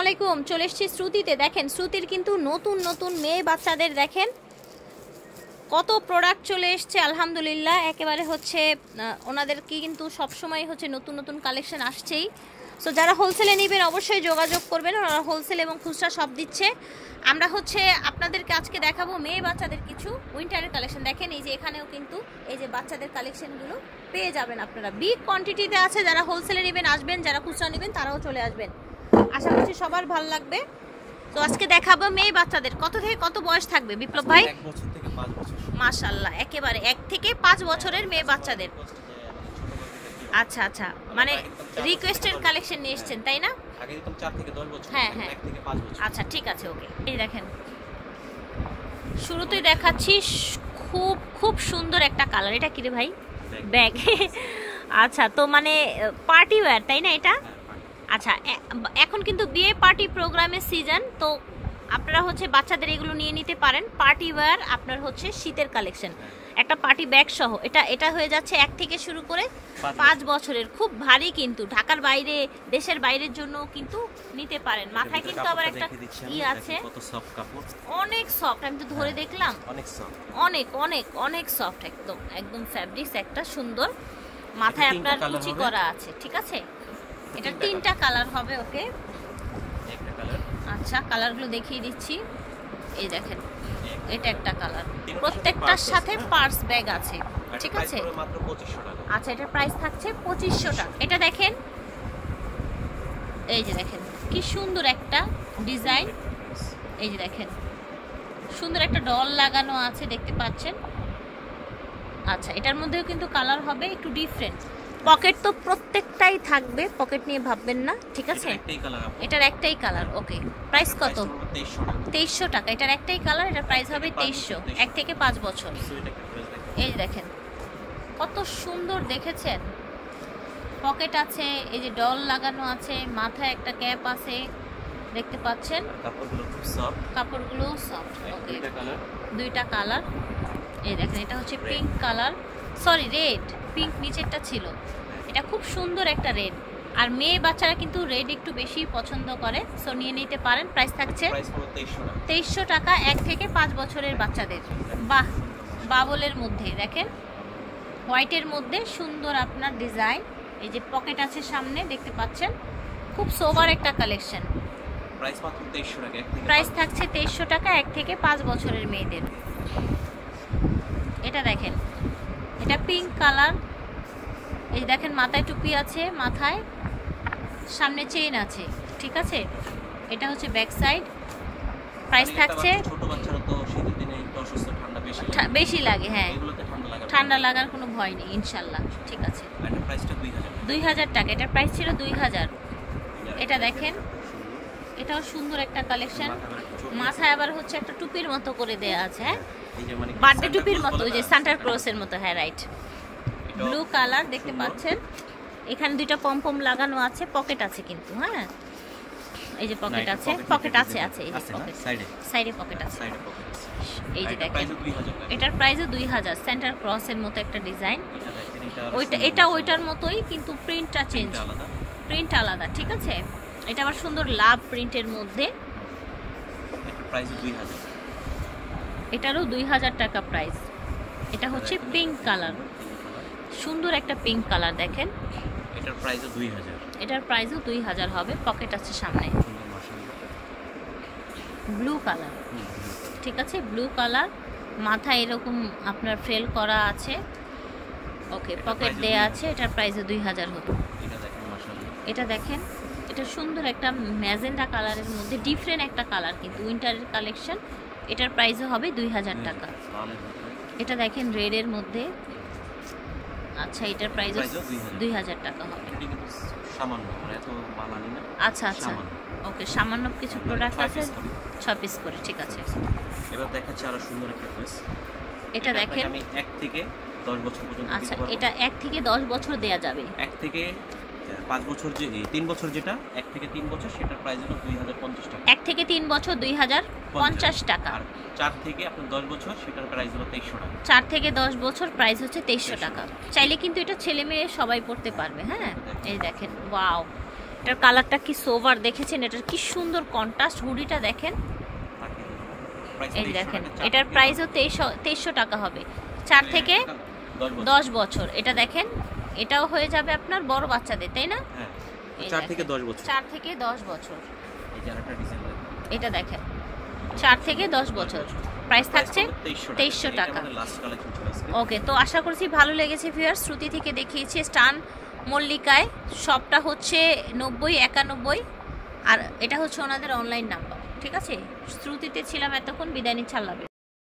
আলাইকুম। চলে এসেছি শ্রুতিতে। দেখেন শ্রুতির কিন্তু নতুন নতুন মেয়ে বাচ্চাদের দেখেন কত প্রোডাক্ট চলে এসছে আলহামদুলিল্লাহ। একেবারে হচ্ছে ওনাদের কি কিন্তু সবসময় হচ্ছে নতুন নতুন কালেকশন আসছেই। সো যারা হোলসেলে নেবেন অবশ্যই যোগাযোগ করবেন, ওনারা হোলসেল এবং খুচরা সব দিচ্ছে। আমরা হচ্ছে আপনাদেরকে আজকে দেখাবো মেয়ে বাচ্চাদের কিছু উইন্টারের কালেকশন। দেখেন এই যে এখানেও কিন্তু এই যে বাচ্চাদের কালেকশনগুলো পেয়ে যাবেন আপনারা। বিগ কোয়ান্টিটিতে আছে। যারা হোলসেলে নেবেন আসবেন, যারা খুচরা নেবেন তারাও চলে আসবেন। আশা করছি সবার ভালো লাগবে। তো আজকে দেখাবো মেয়ে বাচ্চাদের। কত থেকে কত বয়স থাকবে বিপ্লব ভাই? 1 বছর থেকে 5 বছর। মাশাআল্লাহ, একেবারে 1 থেকে 5 বছরের মেয়ে বাচ্চাদের। আচ্ছা আচ্ছা, মানে রিকোয়েস্টের কালেকশন নিয়ে এসেছেন তাই না? আগে দিতাম 4 থেকে 10 বছর, হ্যাঁ হ্যাঁ 1 থেকে 5 বছর। আচ্ছা ঠিক আছে, ওকে। এই দেখেন শুরুতেই দেখাচ্ছি খুব খুব সুন্দর একটা কালার। এটা কি রে ভাই? ব্যাগ। আচ্ছা, তো মানে পার্টি ওয়্যার তাই না এটা? আচ্ছা, এখন কিন্তু বিয়ে পার্টি প্রোগ্রামের সিজন, তো আপনারা হচ্ছে বাচ্চাদের এগুলো নিয়ে নিতে পারেন। পার্টি ওয়্যার আপনার হচ্ছে শীতের কালেকশন, একটা পার্টি ব্যাগ সহ। এটা হয়ে যাচ্ছে 1 থেকে শুরু করে 5 বছরের। খুব ভারী কিন্তু, ঢাকার বাইরে দেশের বাইরের জন্য কিন্তু নিতে পারেন। মাথায় কিন্তু আবার একটা ই আছে, কত সফট কাপড়, অনেক সফট। আমি তো ধরে দেখলাম, অনেক সফট, অনেক অনেক অনেক সফট, একদম একদম ফ্যাব্রিক্স একটা সুন্দর। মাথায় আপনার কুচি করা আছে, ঠিক আছে? এটা 3টা কালার হবে, ওকে। একটা কালার। আচ্ছা, কালারগুলো দেখিয়ে দিচ্ছি। এই দেখেন এটা একটা কালার, প্রত্যেকটার সাথে পার্স ব্যাগ আছে, ঠিক আছে? মাত্র 2500 টাকা। আচ্ছা, এটার প্রাইস থাকছে 2500 টাকা। এটা দেখেন, এই যে দেখেন কি সুন্দর একটা ডিজাইন। এই যে দেখেন সুন্দর একটা ডল লাগানো আছে, দেখতে পাচ্ছেন। আচ্ছা, এটার মধ্যেও কিন্তু কালার হবে একটু ডিফারেন্ট। পকেট তো প্রত্যেকটাই থাকবে, পকেট নিয়ে ভাববেন না, ঠিক আছে? এটার একটাই কালার, ওকে। প্রাইস কত? 2300 টাকা। এটার একটাই কালার, এটার প্রাইস হবে 2300, 1 থেকে 5 বছর। এই দেখেন কত সুন্দর, দেখেছেন? পকেট আছে, এই যে ডল লাগানো আছে, মাথায় একটা ক্যাপ আছে, দেখতে পাচ্ছেন। কাপড়গুলো খুব সফট, কাপড়গুলো সফট, ওকে। 2টা কালার। এই দেখেন এটা হচ্ছে pink colour, sorry red, pink নিচেরটা ছিল। এটা খুব সুন্দর একটা রেড, আর মেয়ে বাচ্চারা কিন্তু রেড একটু বেশি পছন্দ করে, সো নিয়ে নিতে পারেন। প্রাইস থাকছে 2300 টাকা, 1 থেকে 5 বছরের বাচ্চাদের। বাহ, বাবলের মধ্যে দেখেন, হোয়াইটের মধ্যে সুন্দর আপনার ডিজাইন। এই যে পকেট আছে সামনে, দেখতে পাচ্ছেন। খুব সোবার একটা কালেকশন। প্রাইস মাত্র 2300 টাকা। প্রাইস থাকছে 2300 টাকা, 1 থেকে 5 বছরের মেয়েদের। এটা দেখেন, এটা পিঙ্ক কালার। এই দেখেন মাথায় টুপি আছে, মাথায় সামনে চেইন আছে, ঠিক আছে? এটা হচ্ছে ব্যাক সাইড। প্রাইস থাকছে, ছোট বাচ্চারা তো শীতের দিনে একটু অসুস্থ, ঠান্ডা বেশি লাগে, হ্যাঁ। এগুলোতে ঠান্ডা লাগার কোনো ভয় নেই ইনশাআল্লাহ, ঠিক আছে? এটা প্রাইসটা 2000 টাকা। এটার প্রাইস ছিল 2000। এটা দেখেন, এটাও সুন্দর একটা কালেকশন। মাথায় আবার হচ্ছে একটা টুপির মতো করে দেয়া আছে, হ্যাঁ, বার্থডে টুপির মতো, ওই যে সান্টা ক্লজের মতো, হ্যাঁ রাইট। ব্লু কালার, দেখতে পাচ্ছেন। এখানে 2টা পমপম লাগানো আছে, পকেট আছে কিন্তু, হ্যাঁ। এই যে পকেট আছে, পকেট আছে, এই যে পকেট, সাইডে পকেট আছে। এই যে দেখেন, এটার প্রাইসও 2000। সেন্টার ক্রসের মতো একটা ডিজাইন। এটা ওইটার মতোই, কিন্তু প্রিন্টটা চেঞ্জ, প্রিন্ট আলাদা, ঠিক আছে? এটা আবার সুন্দর লাভ প্রিন্টের মধ্যে। এটারও 2000 টাকা প্রাইস। এটা হচ্ছে পিঙ্ক কালার, সুন্দর একটা পিঙ্ক কালার, দেখেন। এটার প্রাইসও 2000। এটার প্রাইসও 2000 হবে। পকেট আছে সামনে। ব্লু কালার, ঠিক আছে, ব্লু কালার। মাথায় এরকম আপনার ফ্রেল করা আছে, ওকে। পকেট দেয়া আছে। এটার প্রাইসও 2000 হবে। এটা দেখেন, এটা সুন্দর একটা ম্যাজেন্ডা কালারের মধ্যে, ডিফারেন্ট একটা কালার কিন্তু উইন্টারের কালেকশন। এটার প্রাইসও হবে 2000 টাকা। এটা দেখেন রেডের মধ্যে। আচ্ছা, এটার প্রাইসও 2000 টাকা হবে। আচ্ছা আচ্ছা, ওকে। সামান্য কিছু প্রোডাক্ট আছে, 6 পিস করে, ঠিক আছে। এবার দেখাচ্ছি আরো সুন্দর একটা ড্রেস। এটা দেখেন, আমি 1 থেকে 10 বছর পর্যন্ত। আচ্ছা, এটা 1 থেকে 10 বছর দেয়া যাবে। 1 থেকে 5 বছর, যে 3 বছর, যেটা 1 থেকে 3 বছর, সেটার প্রাইস হলো 2050 টাকা। 1 থেকে 3 বছর 2050 টাকা। আর 4 থেকে আপনার 10 বছর, সেটার প্রাইস হলো 2300 টাকা। 4 থেকে 10 বছর প্রাইস হচ্ছে 2300 টাকা। চাইলে কিন্তু এটা ছেলে মেয়ে সবাই পড়তে পারবে, হ্যাঁ। এই দেখেন, ওয়াও, এটার কালারটা কি সোভার দেখেছেন, এটার কি সুন্দর কন্ট্রাস্ট। হুডিটা দেখেন, এই দেখেন এটার প্রাইসও 2300 টাকা হবে, 4 থেকে 10 বছর। এটা দেখেন, এটাও হয়ে যাবে আপনার বড় বাচ্চাদের, তাই না? 4 থেকে 10 বছর। 4 থেকে 10 বছর। এই যে আরেকটা ডিজাইন দেখেন, এটা দেখেন 4 থেকে 10 বছর, প্রাইস থাকছে 2300 টাকা। লাস্ট কালেকশন ছিল আজকে। ওকে, তো আশা করছি ভালো লেগেছে ভিউয়ার্স। শ্রুতি থেকে দেখিয়েছি স্টান মল্লিকায়, শপটা হচ্ছে 9091, আর এটা হচ্ছে ওনাদের অনলাইন নাম্বার। ঠিক আছে, শ্রুতিতে ছিলাম এতক্ষণ, বিদায় নিচ্ছি, আল্লাহ হাফেজ।